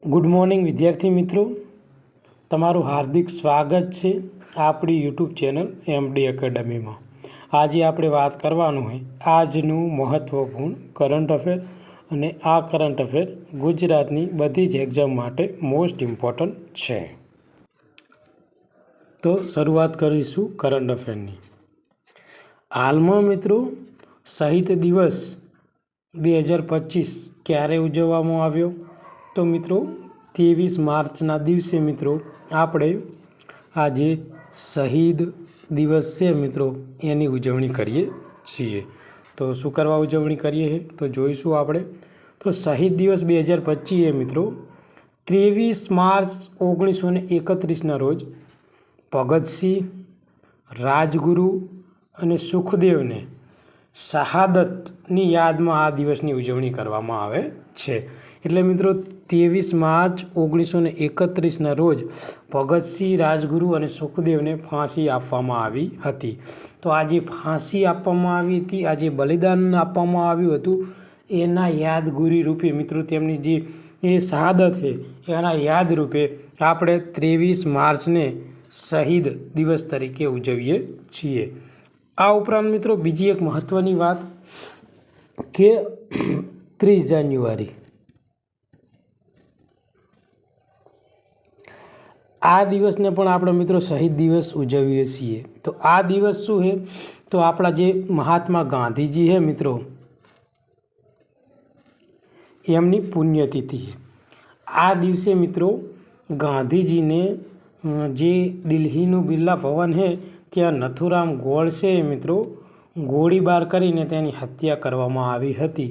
Good morning વિદ્યાર્થી મિત્રો, તમારું હાર્દિક સ્વાગત છે આપણી યુટ્યુબ ચેનલ એમડી એકેડમીમાં। આજે આપણે વાત કરવાનું હોય આજનું મહત્ત્વપૂર્ણ કરંટ અફેર, અને આ કરંટ અફેર ગુજરાતની બધી જ એક્ઝામ માટે મોસ્ટ ઇમ્પોર્ટન્ટ છે। તો શરૂઆત કરીશું કરંટ અફેરની। હાલમાં મિત્રો શહીદ દિવસ 2025 ક્યારે ઉજવવામાં આવ્યો? તો મિત્રો 23 માર્ચના દિવસે મિત્રો આપણે આજે શહીદ દિવસ છે મિત્રો એની ઉજવણી કરીએ છીએ। તો શું કરવા ઉજવણી કરીએ છીએ તો જોઈશું આપણે। તો શહીદ દિવસ 2025 એ મિત્રો 23 માર્ચ 1931ના રોજ ભગતસિંહ, રાજગુરુ અને સુખદેવને શહાદતની યાદમાં આ દિવસની ઉજવણી કરવામાં આવે છે। એટલે મિત્રો 23 માર્ચ 1931ના રોજ ભગતસિંહ, રાજગુરુ અને સુખદેવને ફાંસી આપવામાં આવી હતી। તો આજે ફાંસી આપવામાં આવી હતી, આજે બલિદાન આપવામાં આવ્યું હતું, એના યાદગીરી રૂપે મિત્રો તેમની જે એ શહાદત છે એના યાદ રૂપે આપણે 23 માર્ચને શહીદ દિવસ તરીકે ઉજવીએ છીએ। આ ઉપરાંત મિત્રો બીજી એક મહત્ત્વની વાત કે 30 જાન્યુઆરી આ દિવસને પણ આપણે મિત્રો શહીદ દિવસ ઉજવીએ છીએ। તો આ દિવસ શું છે તો આપણા જે મહાત્મા ગાંધીજી છે મિત્રો એમની પુણ્યતિથિ છે। આ દિવસે મિત્રો ગાંધીજીને જે દિલ્હીનું બિરલા ભવન છે ત્યાં નથુરામ ગોડસે મિત્રો ગોળીબાર કરીને તેની હત્યા કરવામાં આવી હતી।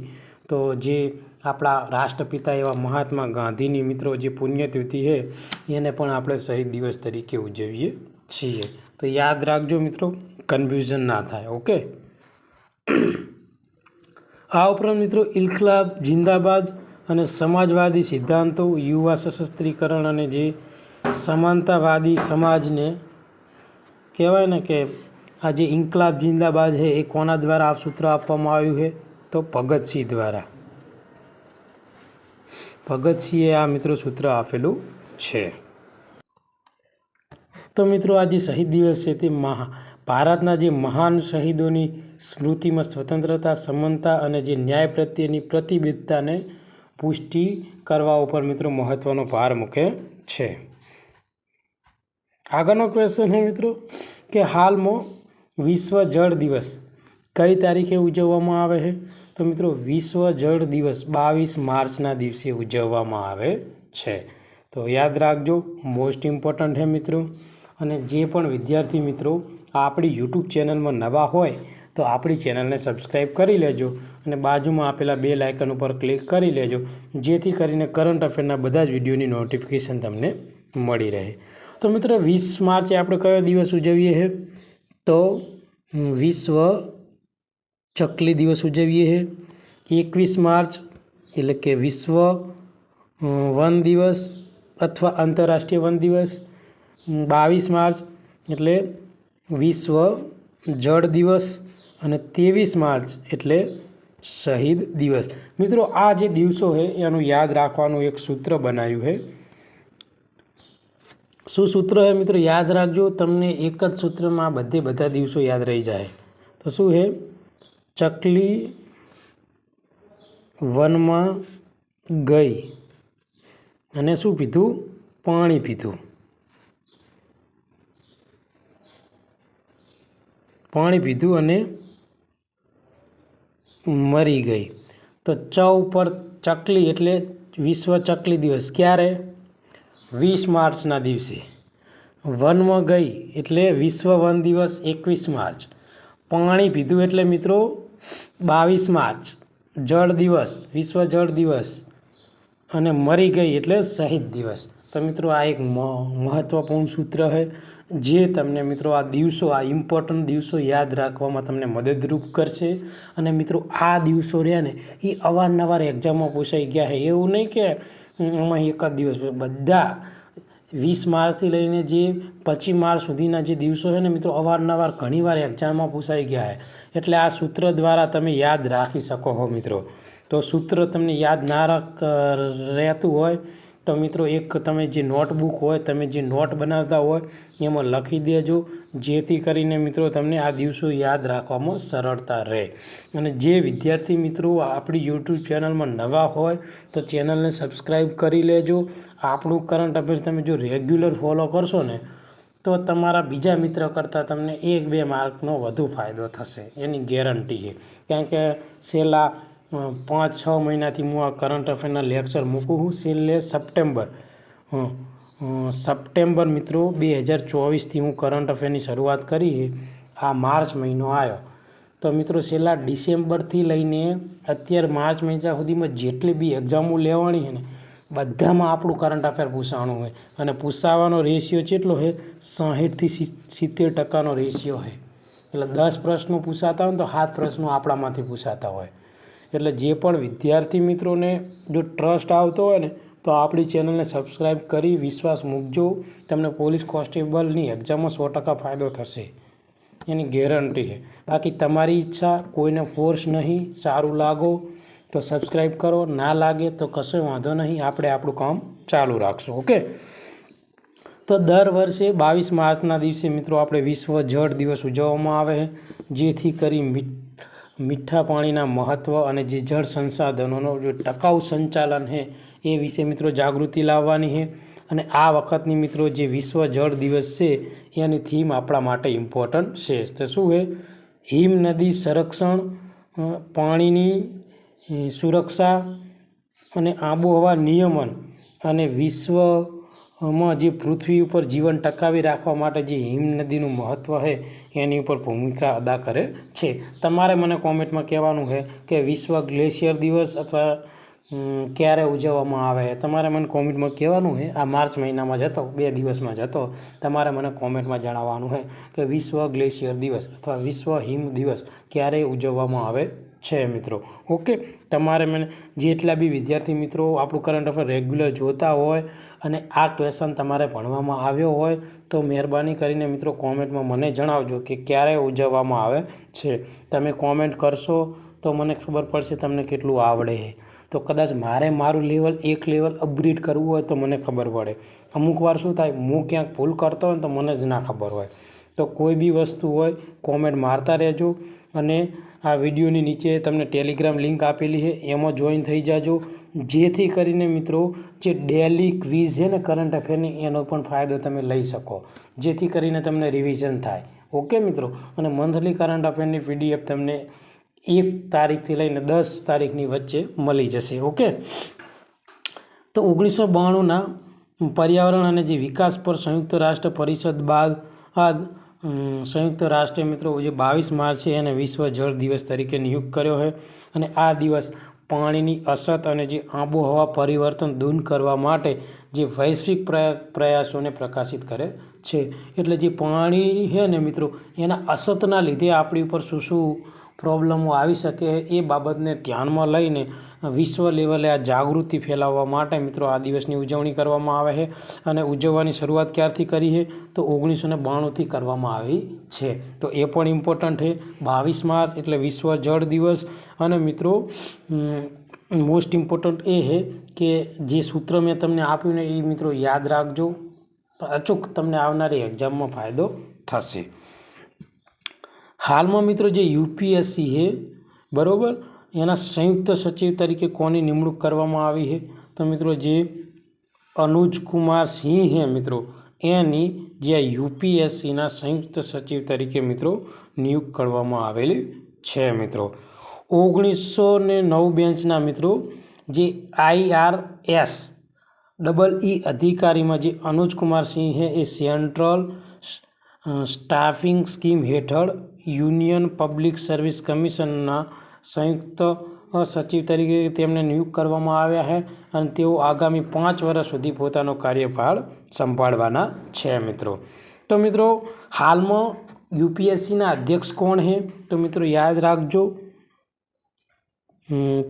તો જે આપણા રાષ્ટ્રપિતા એવા મહાત્મા ગાંધીની મિત્રો જે પુણ્યતિથિ છે એને પણ આપણે શહીદ દિવસ તરીકે ઉજવીએ છીએ। તો યાદ રાખજો મિત્રો, કન્ફ્યુઝન ના થાય, ઓકે। આ ઉપરાંત મિત્રો ઇન્કલાબ જિંદાબાદ અને સમાજવાદી સિદ્ધાંતો, યુવા સશસ્ત્રીકરણ અને જે સમાનતાવાદી સમાજને કહેવાય ને કે આ જે ઇન્કલાબ જિંદાબાદ છે એ કોના દ્વારા આ સૂત્ર આપવામાં આવ્યું છે તો ભગતસિંહ દ્વારા। ભગતસિંહે આ મિત્રો સૂત્ર આપેલું છે। તો મિત્રો આ જે શહીદ દિવસ છે તે ભારતના જે મહાન શહીદોની સ્મૃતિમાં સ્વતંત્રતા, સમાનતા અને જે ન્યાય પ્રત્યેની પ્રતિબદ્ધતાને પુષ્ટિ કરવા ઉપર મિત્રો મહત્ત્વનો ભાર મૂકે છે। આગળનો ક્વેશ્ચન છે મિત્રો કે હાલમાં વિશ્વ જળ દિવસ કઈ તારીખે ઉજવવામાં આવે છે? તો મિત્રો વિશ્વ જળ દિવસ 22 માર્ચના દિવસે ઉજવવામાં આવે છે। તો યાદ રાખજો, મોસ્ટ ઇમ્પોર્ટન્ટ છે મિત્રો। અને જે પણ વિદ્યાર્થી મિત્રો આપણી યુટ્યુબ ચેનલમાં નવા હોય તો આપણી ચેનલને સબસ્ક્રાઈબ કરી લેજો અને બાજુમાં આપેલા બેલ આઇકન ઉપર ક્લિક કરી લેજો, જેથી કરીને કરંટ અફેરના બધા જ વિડીયોની નોટિફિકેશન તમને મળી રહે। તો મિત્રો 20 માર્ચે આપણે કયો દિવસ ઉજવીએ છીએ તો વિશ્વ ચકલી દિવસ ઉજવીએ છીએ। 21 માર્ચ એટલે કે વિશ્વ વન દિવસ અથવા આંતરરાષ્ટ્રીય વન દિવસ। 22 માર્ચ એટલે વિશ્વ જળ દિવસ અને 23 માર્ચ એટલે શહીદ દિવસ। મિત્રો આ જે દિવસો છે એનું યાદ રાખવાનું એક સૂત્ર બનાવ્યું છે। શું સૂત્ર છે મિત્રો? યાદ રાખજો, તમને એક જ સૂત્રમાં બધા દિવસો યાદ રહી જાય। તો શું છે? ચકલી વનમાં ગઈ અને શું પીધું? પાણી પીધું। પાણી પીધું અને મરી ગઈ। તો ચ ઉપર ચકલી એટલે વિશ્વ ચકલી દિવસ ક્યારે? 20 માર્ચના દિવસે। વનમાં ગઈ એટલે વિશ્વ વન દિવસ 21 માર્ચ। પાણી પીધું એટલે મિત્રો 22 માર્ચ જળ દિવસ, વિશ્વ જળ દિવસ, અને મરી ગઈ એટલે શહીદ દિવસ। તો મિત્રો આ એક મહત્ત્વપૂર્ણ સૂત્ર છે જે તમને મિત્રો આ દિવસો, આ ઇમ્પોર્ટન્ટ દિવસો યાદ રાખવામાં તમને મદદરૂપ કરશે। અને મિત્રો આ દિવસો રહ્યા ને એ અવારનવાર એક્ઝામમાં પૂછાઈ ગયા છે, એવું નહીં કે આમાં એક જ દિવસ, બધા 20 માર્ચથી લઈને જે 25 માર્ચ સુધીના જે દિવસો છે ને મિત્રો અવારનવાર ઘણીવાર એક્ઝામમાં પૂછાઈ ગયા છે। એટલે આ સૂત્ર દ્વારા તમે યાદ રાખી શકો છો મિત્રો। તો સૂત્ર તમને યાદ ના રહેતું હોય તો મિત્રો એક તમે જે નોટબુક હોય, તમે જે નોટ બનાવતા હોય એમાં લખી દેજો, જેથી કરીને મિત્રો તમને આ દિવસો યાદ રાખવામાં સરળતા રહે. અને જે વિદ્યાર્થી મિત્રો આપણી યુટ્યુબ ચેનલમાં નવા હોય તો ચેનલને સબસ્ક્રાઈબ કરી લેજો. આપણું કરંટ અફેર તમે જો રેગ્યુલર ફોલો કરશો ને તો તમારા બીજા મિત્ર કરતાં તમને 1-2 માર્કનો વધુ ફાયદો થશે, એની ગેરંટી છે. કારણ કે છેલ્લા 5-6 મહિનાથી હું આ કરંટ અફેરના લેક્ચર મૂકું છું. છેલ્લે સપ્ટેમ્બર મિત્રો 2024થી હું કરંટ અફેરની શરૂઆત કરી છે. આ માર્ચ મહિનો આવ્યો તો મિત્રો છેલ્લા ડિસેમ્બરથી લઈને અત્યારે માર્ચ મહિના સુધીમાં જેટલી બી એક્ઝામો લેવાની છે ને બધામાં આપણું કરંટ અફેર પૂછાવાનું હોય. અને પૂછાવાનો રેશિયો કેટલો છે? 60થી 70% રેશિયો છે. એટલે 10 પ્રશ્નો પૂછાતા હોય ને તો 7 પ્રશ્નો આપણામાંથી પૂછાતા હોય. એટલે જે પણ વિદ્યાર્થી મિત્રોને જો ટ્રસ્ટ આવતો હોય ને તો આપણી ચેનલને સબસ્ક્રાઈબ કરી વિશ્વાસ મૂકજો. તમને પોલીસ કોન્સ્ટેબલની એક્ઝામમાં 100% ફાયદો થશે, એની ગેરંટી છે. બાકી તમારી ઈચ્છા, કોઈને ફોર્સ નહીં. સારું લાગો તો સબસ્ક્રાઈબ કરો, ના લાગે તો કશો વાંધો નહીં, આપણે આપણું કામ ચાલુ રાખશું. ઓકે. તો દર વર્ષે 22 માર્ચના દિવસે મિત્રો આપણે વિશ્વ જળ દિવસ ઉજવવામાં આવે છે, જેથી કરી મીઠા પાણીના મહત્ત્વ અને જે જળ સંસાધનોનો જે ટકાઉ સંચાલન છે એ વિશે મિત્રો જાગૃતિ લાવવાની છે. અને આ વખતની મિત્રો જે વિશ્વ જળ દિવસ છે એની થીમ આપણા માટે ઇમ્પોર્ટન્ટ છે. તો શું છે? હિમ નદી સંરક્ષણ, પાણીની સુરક્ષા અને આબોહવા નિયમન, અને વિશ્વમાં જે પૃથ્વી ઉપર જીવન ટકાવી રાખવા માટે જે હિમ નદીનું મહત્ત્વ છે એની ઉપર ભૂમિકા અદા કરે છે. તમારે મને કોમેન્ટમાં કહેવાનું છે કે વિશ્વ ગ્લેશિયર દિવસ અથવા ક્યારે ઉજવવામાં આવે છે. તમારે મને કોમેન્ટમાં કહેવાનું છે. આ માર્ચ મહિનામાં જ હતો, 2 દિવસમાં જ હતો. તમારે મને કોમેન્ટમાં જણાવવાનું છે કે વિશ્વ ગ્લેશિયર દિવસ અથવા વિશ્વ હિમ દિવસ ક્યારે ઉજવવામાં આવે છે મિત્રો. ઓકે. તમારે મને જેટલા બી વિદ્યાર્થી મિત્રો આપણું કરંટ અફેર રેગ્યુલર જોતા હોય અને આ ક્વેશ્ચન તમારે ભણવામાં આવ્યો હોય તો મહેરબાની કરીને મિત્રો કોમેન્ટમાં મને જણાવજો કે ક્યારે ઉજવવામાં આવે છે. તમે કોમેન્ટ કરશો તો મને ખબર પડશે તમને કેટલું આવડે છે. તો કદાચ મારું લેવલ એક લેવલ અપગ્રેડ કરવું હોય તો મને ખબર પડે. અમુક વાર શું થાય, હું ક્યાંક ભૂલ કરતો હોય તો મને જ ના ખબર હોય. તો કોઈ બી વસ્તુ હોય કોમેન્ટ મારતા રહેજો. અને આ વિડીયોની નીચે તમને ટેલિગ્રામ લિંક આપેલી છે, એમાં જોઈન થઈ જાજો, જેથી કરીને મિત્રો જે ડેલી ક્વિઝ છે ને કરંટ અફેરની એનો પણ ફાયદો તમે લઈ શકો, જેથી કરીને તમને રિવિઝન થાય. ઓકે મિત્રો. અને મંથલી કરંટ અફેરની PDF તમને 1 તારીખથી લઈને 10 તારીખની વચ્ચે મળી જશે. ઓકે. તો 1992ના પર્યાવરણ અને જે વિકાસ પર સંયુક્ત રાષ્ટ્ર પરિષદ બાદ સંયુક્ત રાષ્ટ્રે મિત્રો જે 22 માર્ચ છે એને વિશ્વ જળ દિવસ તરીકે નિયુક્ત કર્યો છે. અને આ દિવસ પાણીની અછત અને જે આબોહવા પરિવર્તન દૂર કરવા માટે જે વૈશ્વિક પ્રયાસોને પ્રકાશિત કરે છે. એટલે જે પાણી છે ને મિત્રો એના અછતના લીધે આપણી ઉપર શું પ્રોબ્લેમો આવી શકે એ બાબતને ધ્યાનમાં લઈને વિશ્વ લેવલે આ જાગૃતિ ફેલાવવા માટે મિત્રો આ દિવસની ઉજવણી કરવામાં આવે છે. અને ઉજવવાની શરૂઆત ક્યારથી કરી છે? તો 1992થી કરવામાં આવી છે. તો એ પણ ઇમ્પોર્ટન્ટ છે. 22 માર્ચ એટલે વિશ્વ જળ દિવસ. અને મિત્રો મોસ્ટ ઇમ્પોર્ટન્ટ એ છે કે જે સૂત્ર મેં તમને આપ્યું ને એ મિત્રો યાદ રાખજો, અચૂક તમને આવનારી એક્ઝામમાં ફાયદો થશે. હાલમાં મિત્રો જે UPSC છે બરાબર, એના સંયુક્ત સચિવ તરીકે કોની નિમણૂક કરવામાં આવી છે? તો મિત્રો જે અનુજ કુમાર સિંહ છે મિત્રો, એની જે UPSCના સંયુક્ત સચિવ તરીકે મિત્રો નિયુક્ત કરવામાં આવેલી છે મિત્રો. 1909 બેન્ચના મિત્રો જે IRS EE અધિકારીમાં જે અનુજ કુમાર સિંહ છે એ સેન્ટ્રલ સ્ટાફિંગ સ્કીમ હેઠળ યુનિયન પબ્લિક સર્વિસ કમિશનના સંયુક્ત સચિવ તરીકે તેમને નિયુક્ત કરવામાં આવ્યા છે. અને તેઓ આગામી 5 વર્ષ સુધી પોતાનો કાર્યભાર સંભાળવાના છે મિત્રો. તો મિત્રો હાલમાં UPSCના અધ્યક્ષ કોણ છે? તો મિત્રો યાદ રાખજો,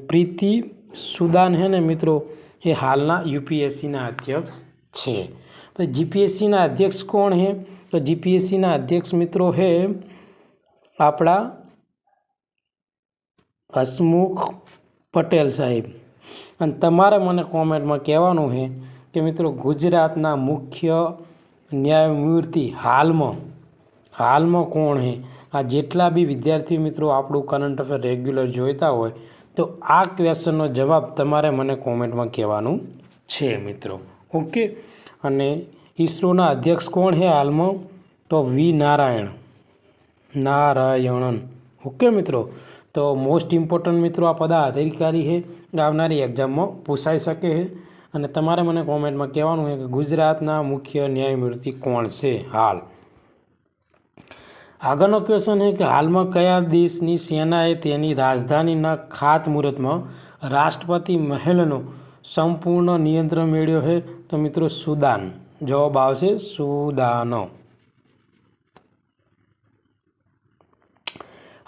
પ્રીતિ સુદાન છે ને મિત્રો એ હાલના UPSCના અધ્યક્ષ છે. તો GPSCના અધ્યક્ષ કોણ છે? તો GPSCના અધ્યક્ષ મિત્રો છે આપણા હસમુખ પટેલ સાહેબ. અને તમારે મને કોમેન્ટમાં કહેવાનું છે કે મિત્રો ગુજરાતના મુખ્ય ન્યાયમૂર્તિ હાલમાં કોણ છે? આ જેટલા બી વિદ્યાર્થી મિત્રો આપણું કરંટ અફેર રેગ્યુલર જોઈતા હોય તો આ ક્વેશ્ચનનો જવાબ તમારે મને કોમેન્ટમાં કહેવાનું છે મિત્રો. ઓકે. અને ઈસરોના અધ્યક્ષ કોણ છે હાલમાં? તો વી નારાયણન. ઓકે મિત્રો. તો મોસ્ટ ઇમ્પોર્ટન્ટ મિત્રો આ પદાધિકારી છે, આવનારી એક્ઝામમાં પૂછાઈ શકે છે. અને તમારે મને કોમેન્ટમાં કહેવાનું છે કે ગુજરાતના મુખ્ય ન્યાયમૂર્તિ કોણ છે હાલ. આગળનો ક્વેશ્ચન છે કે હાલમાં કયા દેશની સેનાએ તેની રાજધાનીના ખાતમુહૂર્તમાં રાષ્ટ્રપતિ મહેલનો સંપૂર્ણ નિયંત્રણ મેળવ્યો છે? તો મિત્રો સુદાન. જવાબ આવશે સુદાન.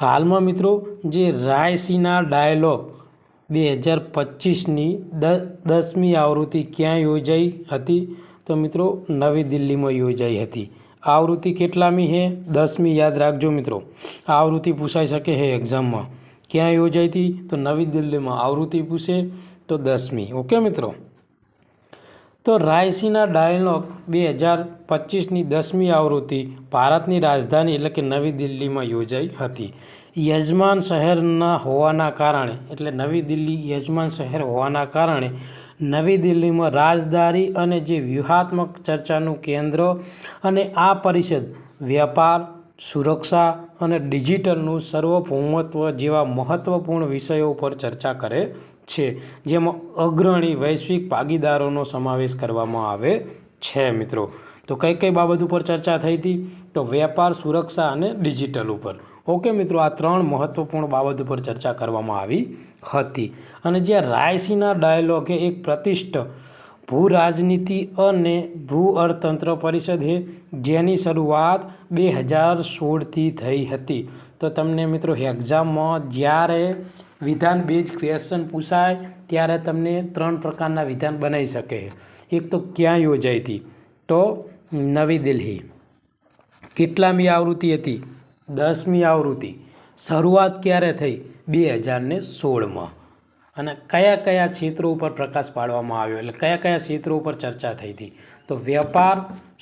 હાલમાં મિત્રો જે રાયસીના ડાયલોગ 2025ની 10મી આવૃત્તિ ક્યાં યોજાઈ હતી? તો મિત્રો નવી દિલ્હીમાં યોજાઈ હતી. આવૃત્તિ કેટલામી છે? 10મી. યાદ રાખજો મિત્રો, આવૃત્તિ પૂછાઈ શકે છે એક્ઝામમાં. ક્યાં યોજાઈ હતી? તો નવી દિલ્હીમાં. આવૃત્તિ પૂછે તો 10મી. ઓકે મિત્રો. તો રાયસીના ડાયલોગ 2025ની 10મી આવૃત્તિ ભારતની રાજધાની એટલે કે નવી દિલ્હીમાં યોજાઈ હતી. યજમાન શહેરના હોવાના કારણે એટલે નવી દિલ્હી યજમાન શહેર હોવાના કારણે નવી દિલ્હીમાં રાજદારી અને જે વ્યૂહાત્મક ચર્ચાનું કેન્દ્ર અને આ પરિષદ વેપાર, સુરક્ષા અને ડિજિટલનું સાર્વભૌમત્વ જેવા મહત્ત્વપૂર્ણ વિષયો પર ચર્ચા કરે છે, જેમાં અગ્રણી વૈશ્વિક ભાગીદારોનો સમાવેશ કરવામાં આવે છે મિત્રો. તો કઈ કઈ બાબત ઉપર ચર્ચા થઈ હતી? તો વેપાર, સુરક્ષા અને ડિજિટલ ઉપર. ઓકે મિત્રો, આ 3 મહત્ત્વપૂર્ણ બાબત ઉપર ચર્ચા કરવામાં આવી હતી. અને જે રાયસીના ડાયલોગ એ એક પ્રતિષ્ઠિત ભૂ રાજનીતિ અને ભૂ અર્થતંત્ર પરિષદ છે જેની શરૂઆત 2016થી થઈ હતી. તો તમને મિત્રો એક્ઝામમાં જ્યારે વિધાન બેઝ ક્વેશ્ચન પૂછાય ત્યારે તમને 3 પ્રકારના વિધાન બનાવી શકે. એક તો ક્યાં યોજાઈ હતી? તો નવી દિલ્હી. કેટલામી આવૃત્તિ હતી? 10મી આવૃત્તિ. શરૂઆત ક્યારે થઈ? 2016માં. અને કયા કયા ક્ષેત્રો ઉપર પ્રકાશ પાડવામાં આવ્યો એટલે કયા કયા ક્ષેત્રો ઉપર ચર્ચા થઈ હતી? તો વેપાર,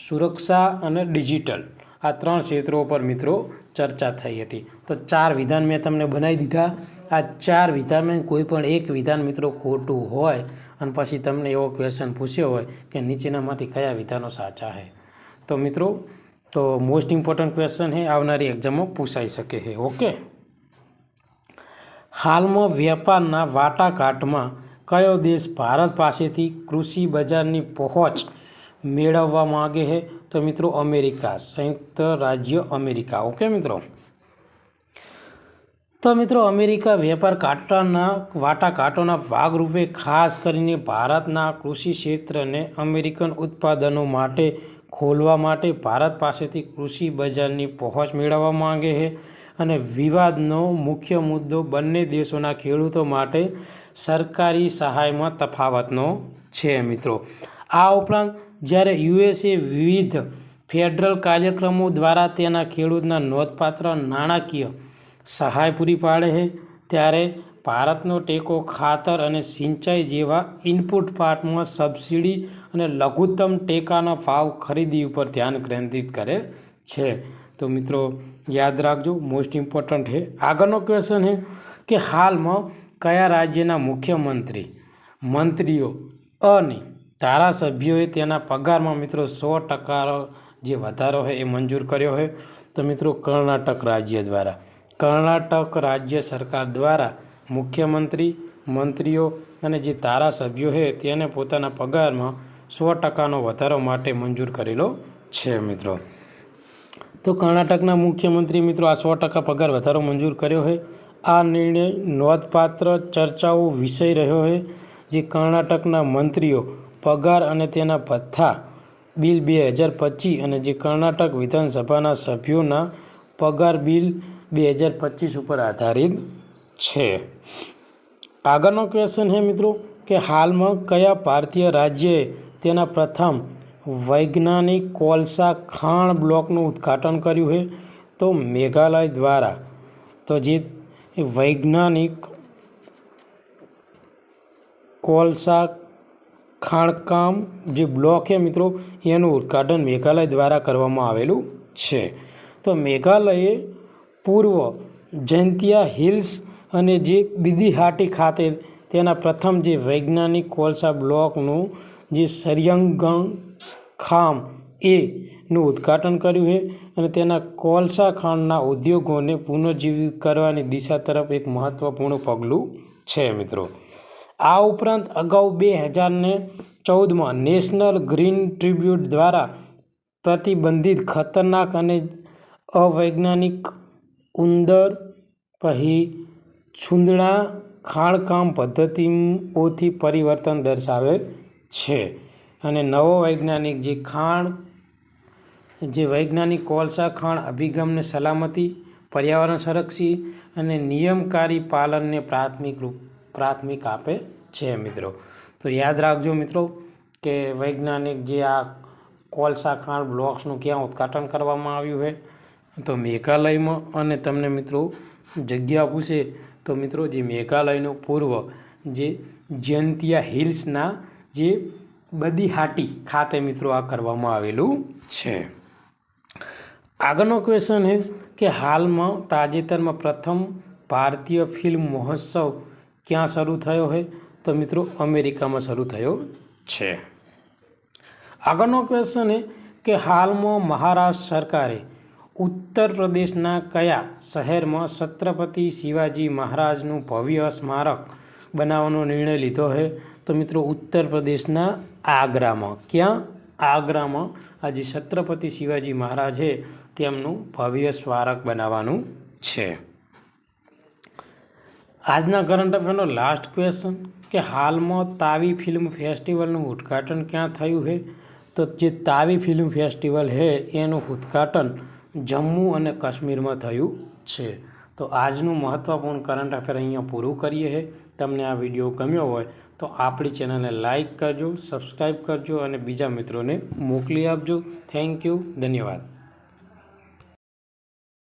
સુરક્ષા અને ડિજિટલ. આ 3 ક્ષેત્રો ઉપર મિત્રો ચર્ચા થઈ હતી. તો 4 વિધાન મેં તમને બનાવી દીધા. આ 4 વિધાનમાં કોઈ પણ એક વિધાન મિત્રો ખોટું હોય અને પછી તમને એવો ક્વેશ્ચન પૂછ્યો હોય કે નીચેનામાંથી કયા વિધાનો સાચા છે, તો મિત્રો તો મોસ્ટ ઇમ્પોર્ટન્ટ ક્વેશ્ચન છે, આવનારી એક્ઝામમાં પૂછાઈ શકે છે. ઓકે. હાલમાં વેપારના વાટાઘાટમાં કયો દેશ ભારત પાસેથી કૃષિ બજારની પહોંચ મેળવવા માગે છે? તો મિત્રો અમેરિકા, સંયુક્ત રાજ્ય અમેરિકા. ઓકે મિત્રો. તો મિત્રો અમેરિકા વેપાર વાટાઘાટોના ભાગરૂપે ખાસ કરીને ભારતના કૃષિ ક્ષેત્રને અમેરિકન ઉત્પાદનો માટે ખોલવા માટે ભારત પાસેથી કૃષિ બજારની પહોંચ મેળવવા માંગે છે. અને વિવાદનો મુખ્ય મુદ્દો બંને દેશોના ખેડૂતો માટે સરકારી સહાયમાં તફાવતનો છે મિત્રો. આ ઉપરાંત જ્યારે યુએસએ વિવિધ ફેડરલ કાર્યક્રમો દ્વારા તેના ખેડૂતના નોંધપાત્ર નાણાકીય સહાય પૂરી પાડે છે, ત્યારે ભારતનો ટેકો ખાતર અને સિંચાઈ જેવા ઇનપુટ પાકમાં સબસિડી અને લઘુત્તમ ટેકાના ભાવ ખરીદી ઉપર ધ્યાન કેન્દ્રિત કરે છે. તો મિત્રો યાદ રાખજો, મોસ્ટ ઇમ્પોર્ટન્ટ છે. આગળનો ક્વેશ્ચન છે કે હાલમાં કયા રાજ્યના મંત્રીઓ અને ધારાસભ્યોએ તેના પગારમાં મિત્રો 100% જે વધારો છે એ મંજૂર કર્યો છે? તો મિત્રો કર્ણાટક રાજ્ય દ્વારા. કર્ણાટક રાજ્ય સરકાર દ્વારા મુખ્યમંત્રી, મંત્રીઓ અને જે ધારાસભ્યો છે તેને પોતાના પગારમાં 100%નો વધારો માટે મંજૂર કરેલો છે મિત્રો. તો કર્ણાટકના મુખ્યમંત્રી મિત્રો આ 100% પગાર વધારો મંજૂર કર્યો છે. આ નિર્ણય નોંધપાત્ર ચર્ચાઓ વિષય રહ્યો છે. જે કર્ણાટકના મંત્રીઓ પગાર અને તેના ભથ્થા બિલ 2025 અને જે કર્ણાટક વિધાનસભાના સભ્યોના પગાર બિલ 2025 ઉપર આધારિત છે. આગળનો ક્વેશ્ચન છે મિત્રો કે હાલમાં કયા ભારતીય રાજ્યએ તેના પ્રથમ વૈજ્ઞાનિક કોલસા ખાણ બ્લોકનું ઉદ્ઘાટન કર્યું છે? તો મેઘાલય દ્વારા. તો જે વૈજ્ઞાનિક કોલસા ખાણકામ જે બ્લોક છે મિત્રો એનું ઉદ્ઘાટન મેઘાલય દ્વારા કરવામાં આવેલું છે. તો મેઘાલયે પૂર્વ જૈંતિયા હિલ્સ અને જે બિદિહાટી ખાતે તેના પ્રથમ જે વૈજ્ઞાનિક કોલસા બ્લોકનું જે સરિયંગણ ખામ નું ઉદ્ઘાટન કર્યું છે અને તેના કોલસા ખાણના ઉદ્યોગોને પુનર્જીવિત કરવાની દિશા તરફ એક મહત્વપૂર્ણ પગલું છે મિત્રો. આ ઉપરાંત અગાઉ 2014માં નેશનલ ગ્રીન ટ્રિબ્યુટ દ્વારા પ્રતિબંધિત ખતરનાક અને અવૈજ્ઞાનિક ઉંદર છૂંદણા ખાણકામ પદ્ધતિઓથી પરિવર્તન દર્શાવે છે અને નવો વૈજ્ઞાનિક વૈજ્ઞાનિક કોલસા ખાણ અભિગમને સલામતી, પર્યાવરણ સંરક્ષણ અને નિયમનકારી પાલનને પ્રાથમિક આપે છે મિત્રો. તો યાદ રાખજો મિત્રો કે વૈજ્ઞાનિક જે આ કોલસા ખાણ બ્લોક્સનું ક્યાં ઉદ્ઘાટન કરવામાં આવ્યું છે તો મેઘાલયમાં. અને તમને મિત્રો જગ્યા પૂછે તો મિત્રો જે મેઘાલયનો પૂર્વ જે જૈંતિયા હિલ્સના જે બદિહાટી ખાતે મિત્રો આ કરવામાં આવેલું છે. આગળનો ક્વેશ્ચન છે કે હાલમાં તાજેતરમાં પ્રથમ ભારતીય ફિલ્મ મહોત્સવ ક્યાં શરૂ થયો છે તો મિત્રો અમેરિકામાં શરૂ થયો છે. આગળનો ક્વેશ્ચન છે કે હાલમાં મહારાષ્ટ્ર સરકારે ઉત્તર પ્રદેશના કયા શહેરમાં છત્રપતિ શિવાજી મહારાજનું ભવ્ય સ્મારક બનાવવાનો નિર્ણય લીધો છે તો મિત્રો ઉત્તર પ્રદેશના આગ્રામાં. ક્યાં? આગ્રામાં આજે છત્રપતિ શિવાજી મહારાજ છે તેમનું ભવ્ય સ્મારક બનાવવાનું છે. આજના કરંટ અફેરનો લાસ્ટ ક્વેશ્ચન કે હાલમાં તાવી ફિલ્મ ફેસ્ટિવલનું ઉદ્ઘાટન ક્યાં થયું છે તો જે તાવી ફિલ્મ ફેસ્ટિવલ છે એનું ઉદ્ઘાટન જમ્મુ અને કાશ્મીરમાં થયું છે. તો આજનું મહત્ત્વપૂર્ણ કરંટ અફેર અહીંયા પૂરું કરીએ છીએ. તમને આ વિડીયો ગમ્યો હોય તો આપણી ચેનલને લાઇક કરજો, સબસ્ક્રાઈબ કરજો અને બીજા મિત્રોને મોકલી આપજો. થેન્ક યુ, ધન્યવાદ.